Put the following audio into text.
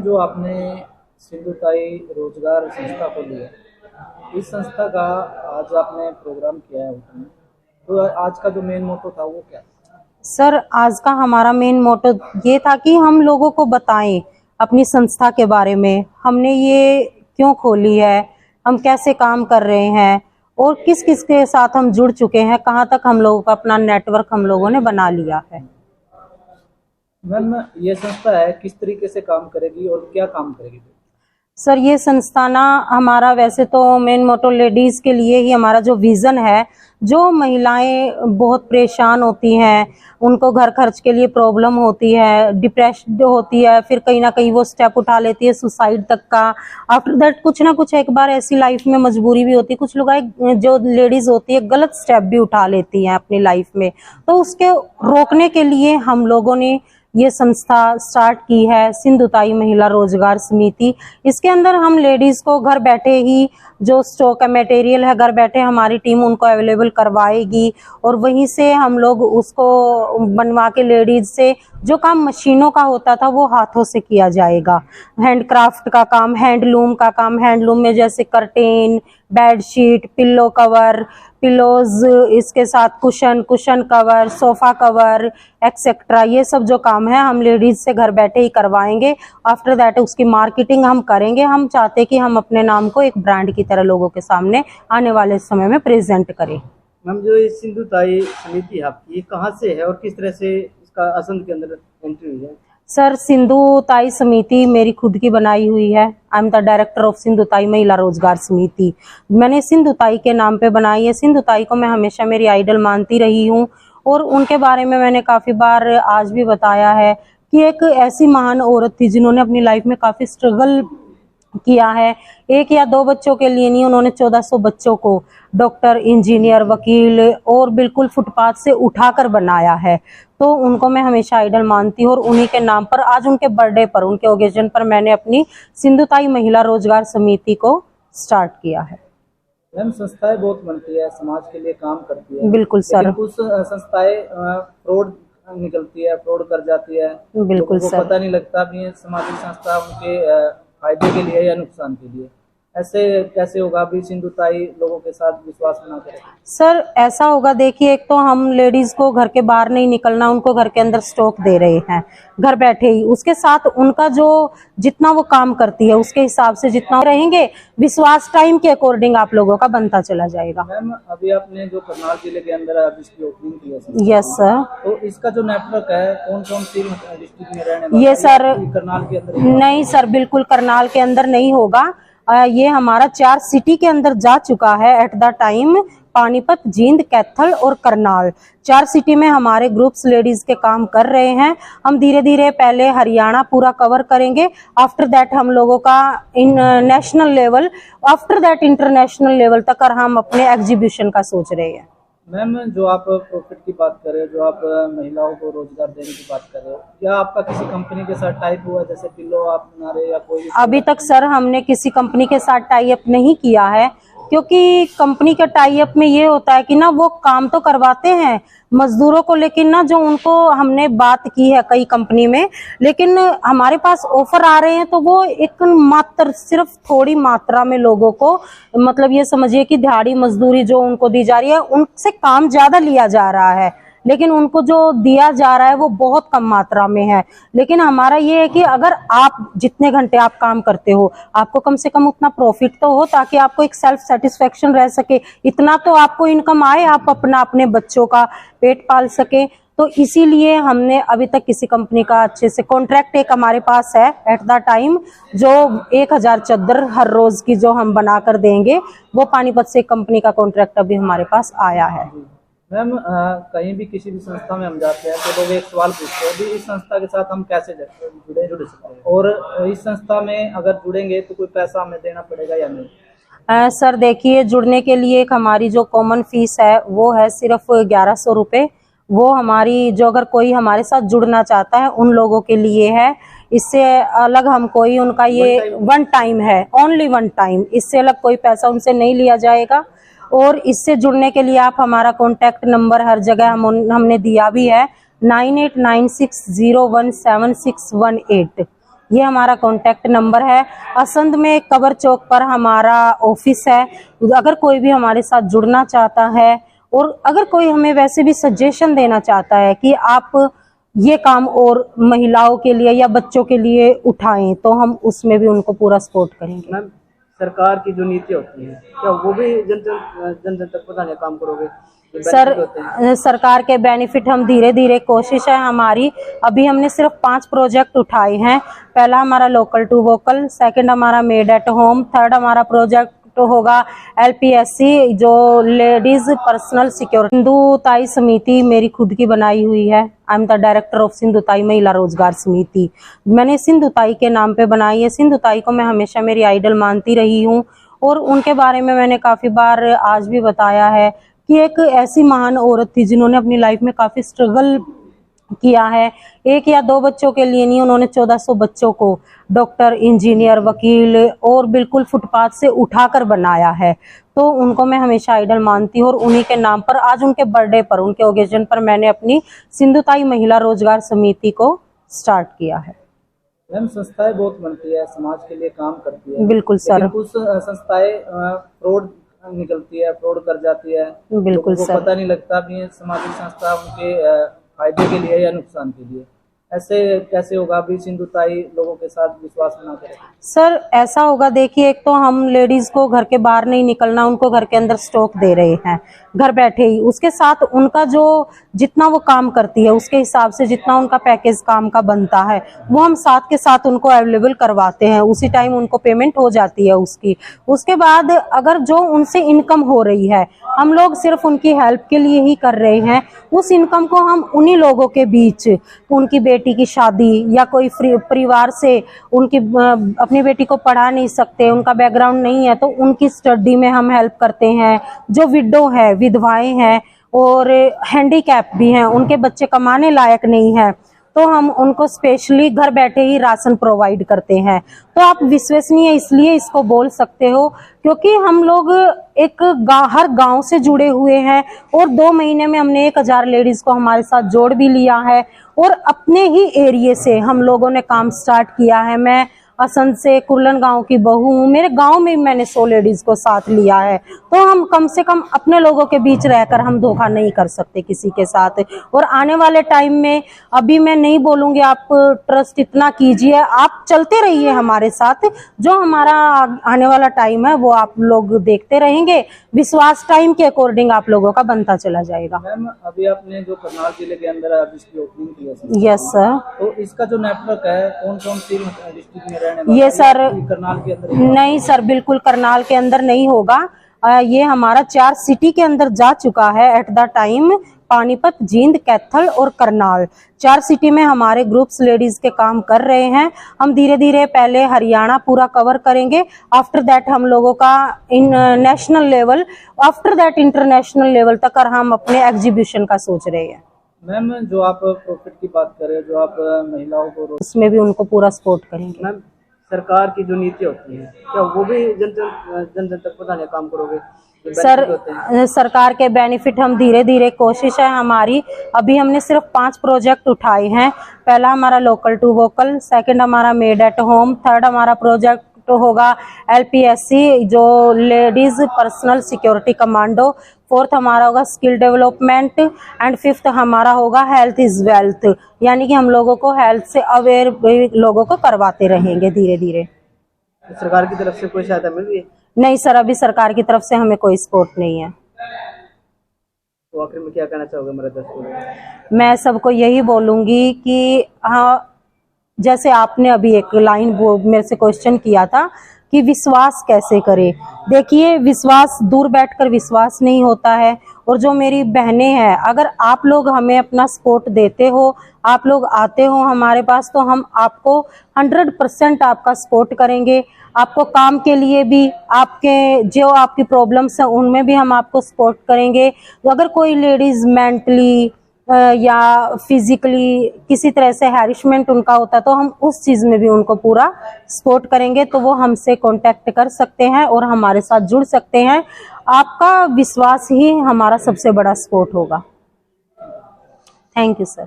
जो आपने सिंधुताई रोजगार संस्था खोली है, इस संस्था का आज आपने प्रोग्राम किया है उसमें, तो आज का जो मेन मोटो था वो क्या था? सर, आज का हमारा मेन मोटो ये था कि हम लोगों को बताएं अपनी संस्था के बारे में, हमने ये क्यों खोली है, हम कैसे काम कर रहे हैं और किस किस के साथ हम जुड़ चुके हैं, कहाँ तक हम लोगों का अपना नेटवर्क हम लोगों ने बना लिया है। मैम, ये संस्था है किस तरीके से काम करेगी और क्या काम करेगी? सर, ये संस्था ना हमारा वैसे तो मेन मोटो लेडीज के लिए ही हमारा जो विजन है, जो महिलाएं बहुत परेशान होती हैं, उनको घर खर्च के लिए प्रॉब्लम होती है, डिप्रेस्ड होती है, फिर कहीं ना कहीं वो स्टेप उठा लेती है सुसाइड तक का। आफ्टर दैट कुछ ना कुछ एक बार ऐसी लाइफ में मजबूरी भी होती है, कुछ लोग जो लेडीज होती है गलत स्टेप भी उठा लेती हैं अपनी लाइफ में, तो उसके रोकने के लिए हम लोगों ने ये संस्था स्टार्ट की है, सिंधुताई महिला रोजगार समिति। इसके अंदर हम लेडीज को घर बैठे ही जो स्टॉक का मटेरियल है, घर बैठे हमारी टीम उनको अवेलेबल करवाएगी और वहीं से हम लोग उसको बनवा के लेडीज से जो काम मशीनों का होता था वो हाथों से किया जाएगा। हैंडक्राफ्ट का काम, हैंडलूम का काम, हैंडलूम में जैसे curtain, bedsheet, pillow cover, pillows, इसके साथ cushion cover, sofa cover etcetera, ये सब जो काम है हम लेडीज से घर बैठे ही करवाएंगे। आफ्टर दैट उसकी मार्केटिंग हम करेंगे। हम चाहते कि हम अपने नाम को एक ब्रांड की तरह लोगों के सामने आने वाले समय में प्रेजेंट करें। मैम, जो ये सिंधुताई समिति आपकी, ये कहाँ से है और किस तरह से इसका असंध के अंदर एंट्री हुई है? सर, सिंधुताई समिति मेरी खुद की बनाई हुई है। I am the director of Sindhutai महिला रोजगार समिति। मैंने सिंधुताई के नाम पे बनाई है। सिंधुताई को मैं हमेशा मेरी आइडल मानती रही हूँ और उनके बारे में मैंने काफ़ी बार आज भी बताया है कि एक ऐसी महान औरत थी जिन्होंने अपनी लाइफ में काफ़ी स्ट्रगल किया है। एक या दो बच्चों के लिए नहीं, उन्होंने 1400 बच्चों को डॉक्टर, इंजीनियर, वकील और बिल्कुल फुटपाथ से उठाकर बनाया है। तो उनको मैं हमेशा आइडल मानती हूँ और उन्हीं के नाम पर आज उनके बर्थडे पर, उनके ओकेजन पर मैंने अपनी सिंधुताई महिला रोजगार समिति को स्टार्ट किया है। मैम, संस्थाएं बहुत बनती है, समाज के लिए काम करती है। बिल्कुल सर। कुछ संस्थाएं फ्रॉड निकलती है, फ्रॉड कर जाती है। बिल्कुल सर। पता नहीं लगता भी ये सामाजिक संस्था उनके फायदे के लिए या नुकसान के लिए। ऐसे कैसे होगा? भी सिंधुताई लोगों के साथ विश्वास बना करें। सर, ऐसा होगा, देखिए, एक तो हम लेडीज को घर के बाहर नहीं निकलना, उनको घर के अंदर स्टॉक दे रहे हैं घर बैठे ही। उसके साथ उनका जो जितना वो काम करती है उसके हिसाब से जितना रहेंगे, विश्वास टाइम के अकॉर्डिंग आप लोगों का बनता चला जाएगा। मैम, अभी आपने जो करनाल जिले के अंदर इसकी ओपनिंग की है, यस सर। तो इसका जो नेटवर्क है कौन कौन सी डिस्ट्रिक्ट में रहने वाला ये है? सर, करनाल के अंदर? नहीं सर, बिल्कुल करनाल के अंदर नहीं होगा। ये हमारा 4 सिटी के अंदर जा चुका है at the time. Panipat, Jind, Kaithal और करनाल, 4 सिटी में हमारे ग्रुप्स लेडीज के काम कर रहे हैं। हम धीरे धीरे पहले हरियाणा पूरा कवर करेंगे, आफ्टर दैट हम लोगों का national level, after that international level तक हम अपने एग्जीबिशन का सोच रहे हैं। मैम, जो आप प्रॉफिट की बात कर रहे हो, जो आप महिलाओं को रोजगार देने की बात कर रहे हो, क्या आपका किसी कंपनी के साथ टाइप हुआ, जैसे पिल्लो आप बना रहे या कोई? अभी तक सर हमने किसी कंपनी के साथ टाई अप नहीं किया है, क्योंकि कंपनी के टाई अप में ये होता है कि ना वो काम तो करवाते हैं मजदूरों को, लेकिन ना जो उनको हमने बात की है कई कंपनी में, लेकिन हमारे पास ऑफर आ रहे हैं तो वो एक मात्र सिर्फ थोड़ी मात्रा में लोगों को, मतलब ये समझिए कि दिहाड़ी मजदूरी जो उनको दी जा रही है उनसे काम ज्यादा लिया जा रहा है, लेकिन उनको जो दिया जा रहा है वो बहुत कम मात्रा में है। लेकिन हमारा ये है कि अगर आप जितने घंटे आप काम करते हो, आपको कम से कम उतना प्रॉफिट तो हो ताकि आपको एक सेल्फ सेटिस्फेक्शन रह सके, इतना तो आपको इनकम आए, आप अपने बच्चों का पेट पाल सके। तो इसीलिए हमने अभी तक किसी कंपनी का अच्छे से कॉन्ट्रैक्ट एक हमारे पास है एट द टाइम, जो 1000 चादर हर रोज की जो हम बना कर देंगे, वो पानीपत से कंपनी का कॉन्ट्रैक्ट अभी हमारे पास आया है। मैम, कहीं भी किसी भी संस्था में हम जाते हैं तो लोग एक सवाल पूछते हैं कि इस संस्था के साथ हम कैसे जुड़ सकते हैं, और इस संस्था में अगर जुड़ेंगे तो कोई पैसा हमें देना पड़ेगा या नहीं? सर देखिए, जुड़ने के लिए एक हमारी जो कॉमन फीस है वो है सिर्फ 1100 रुपये। वो हमारी जो अगर कोई हमारे साथ जुड़ना चाहता है उन लोगों के लिए है। इससे अलग हम कोई उनका ये वन टाइम है, ओनली वन टाइम, इससे अलग कोई पैसा उनसे नहीं लिया जाएगा। और इससे जुड़ने के लिए आप हमारा कॉन्टैक्ट नंबर हर जगह हमने दिया भी है, 9896017618। ये हमारा कॉन्टैक्ट नंबर है। असंध में कबर चौक पर हमारा ऑफिस है। अगर कोई भी हमारे साथ जुड़ना चाहता है और अगर कोई हमें वैसे भी सजेशन देना चाहता है कि आप ये काम और महिलाओं के लिए या बच्चों के लिए उठाएं, तो हम उसमें भी उनको पूरा सपोर्ट करेंगे। मैम, सरकार की जो नीति होती है, क्या वो भी जन जन तक पहुंचाने का काम करोगे? सरकार के बेनिफिट हम धीरे धीरे, कोशिश है हमारी, अभी हमने सिर्फ 5 प्रोजेक्ट उठाए हैं। पहला हमारा लोकल टू वोकल, सेकंड हमारा मेड एट होम, थर्ड हमारा प्रोजेक्ट होगा LPSC जो लेडीज पर्सनल सिक्योरिटी। सिंधुताई समिति मेरी खुद की बनाई हुई है। I am the director of Sindhutai महिला रोजगार समिति। मैंने सिंधुताई के नाम पे बनाई है। सिंधुताई को मैं हमेशा मेरी आइडल मानती रही हूँ और उनके बारे में मैंने काफी बार आज भी बताया है कि एक ऐसी महान औरत थी जिन्होंने अपनी लाइफ में काफी स्ट्रगल किया है। 1 या 2 बच्चों के लिए नहीं, उन्होंने 1400 बच्चों को डॉक्टर, इंजीनियर, वकील और बिल्कुल फुटपाथ से उठाकर बनाया है। तो उनको मैं हमेशा आइडल मानती हूँ और उन्हीं के नाम पर आज उनके बर्थडे पर, उनके ओकेजन पर मैंने अपनी सिंधुताई महिला रोजगार समिति को स्टार्ट किया है। मैम, संस्थाएं बहुत बनती है, समाज के लिए काम करती है। बिल्कुल सर। कुछ संस्थाएं फ्रॉड निकलती है, फ्रॉड कर जाती है। बिल्कुल सर। पता नहीं लगता भी सामाजिक संस्था उनके फायदे के लिए या नुकसान के लिए। ऐसे कैसे होगा? अभी सिंधुताई लोगों के साथ विश्वास बना करे। सर ऐसा होगा, देखिए, एक तो हम लेडीज को घर के बाहर नहीं निकलना, उनको घर के अंदर स्टॉक दे रहे हैं घर बैठे ही। उसके साथ उनका जो जितना वो काम करती है उसके हिसाब से जितना उनका पैकेज काम का बनता है वो हम साथ के साथ उनको अवेलेबल करवाते हैं। उसी टाइम उनको पेमेंट हो जाती है उसकी। उसके बाद अगर जो उनसे इनकम हो रही है, हम लोग सिर्फ उनकी हेल्प के लिए ही कर रहे हैं। उस इनकम को हम उन्हीं लोगों के बीच, उनकी बेटी की शादी या कोई परिवार से उनकी अपनी बेटी को पढ़ा नहीं सकते, उनका बैकग्राउंड नहीं है, तो उनकी स्टडी में हम हेल्प करते हैं। जो विडो है, विधवाएं हैं और हैंडीकैप भी हैं, उनके बच्चे कमाने लायक नहीं है, तो हम उनको स्पेशली घर बैठे ही राशन प्रोवाइड करते हैं। तो आप विश्वसनीय इसलिए इसको बोल सकते हो क्योंकि हम लोग एक हर गांव से जुड़े हुए हैं और 2 महीने में हमने 1000 लेडीज को हमारे साथ जोड़ भी लिया है और अपने ही एरिया से हम लोगों ने काम स्टार्ट किया है। मैं असंध से कुर्लन गांव की बहू हूँ। मेरे गांव में मैंने 100 लेडीज को साथ लिया है। तो हम कम से कम अपने लोगों के बीच रहकर हम धोखा नहीं कर सकते किसी के साथ। और आने वाले टाइम में, अभी मैं नहीं बोलूंगी, आप ट्रस्ट इतना कीजिए, आप चलते रहिए हमारे साथ। जो हमारा आने वाला टाइम है वो आप लोग देखते रहेंगे। विश्वास टाइम के अकॉर्डिंग आप लोगों का बनता चला जाएगा। मैम, अभी आपने जो करनाल जिले के अंदर इसकी ओपनिंग की है, यस सर, तो इसका जो नेटवर्क है कौन कौन सी डिस्ट्रिक्ट में ये सर करनाल के अंदर? नहीं सर, बिल्कुल करनाल के अंदर नहीं होगा। ये हमारा 4 सिटी के अंदर जा चुका है at the time. Panipat, Jind, Kaithal और करनाल, 4 सिटी में हमारे ग्रुप्स लेडीज के काम कर रहे हैं। हम धीरे धीरे पहले हरियाणा पूरा कवर करेंगे, आफ्टर दैट हम लोगों का national level, after that international level तक हम अपने एग्जीबिशन का सोच रहे हैं। मैम, जो आप प्रॉफिट की बात करें, जो आप महिलाओं को, उसमें भी उनको पूरा सपोर्ट करेंगे। मैम, सरकार की जो नीति होती है, क्या वो भी जन जन तक पहुंचाने का काम करोगे? सर सरकार के बेनिफिट हम धीरे धीरे, कोशिश है हमारी, अभी हमने सिर्फ 5 प्रोजेक्ट उठाए हैं। पहला हमारा लोकल टू वोकल, सेकंड हमारा मेड एट होम, थर्ड हमारा प्रोजेक्ट होगा LPSC जो ladies personal security commando, fourth हमारा होगा स्किल डेवलपमेंट एंड फिफ्थ हमारा होगा हेल्थ इज वेल्थ, यानी कि हम लोगों को हेल्थ से अवेयर लोगों को करवाते रहेंगे धीरे धीरे। सरकार की तरफ से कोई सहायता मिल रही है? नहीं सर, अभी सरकार की तरफ से हमें कोई सपोर्ट नहीं है। तो आखिर में क्या कहना चाहोगे मेरे दर्शकों को? मैं सबको यही बोलूंगी कि हाँ, जैसे आपने अभी एक लाइन मेरे से क्वेश्चन किया था कि विश्वास कैसे करें। देखिए, विश्वास दूर बैठकर विश्वास नहीं होता है। और जो मेरी बहनें हैं, अगर आप लोग हमें अपना सपोर्ट देते हो, आप लोग आते हो हमारे पास, तो हम आपको 100% आपका सपोर्ट करेंगे। आपको काम के लिए भी, आपके जो आपकी प्रॉब्लम्स हैं उनमें भी हम आपको सपोर्ट करेंगे। तो अगर कोई लेडीज मेंटली या फिजिकली किसी तरह से हैरिशमेंट उनका होता है तो हम उस चीज़ में भी उनको पूरा सपोर्ट करेंगे। तो वो हमसे कांटेक्ट कर सकते हैं और हमारे साथ जुड़ सकते हैं। आपका विश्वास ही हमारा सबसे बड़ा सपोर्ट होगा। Thank you sir.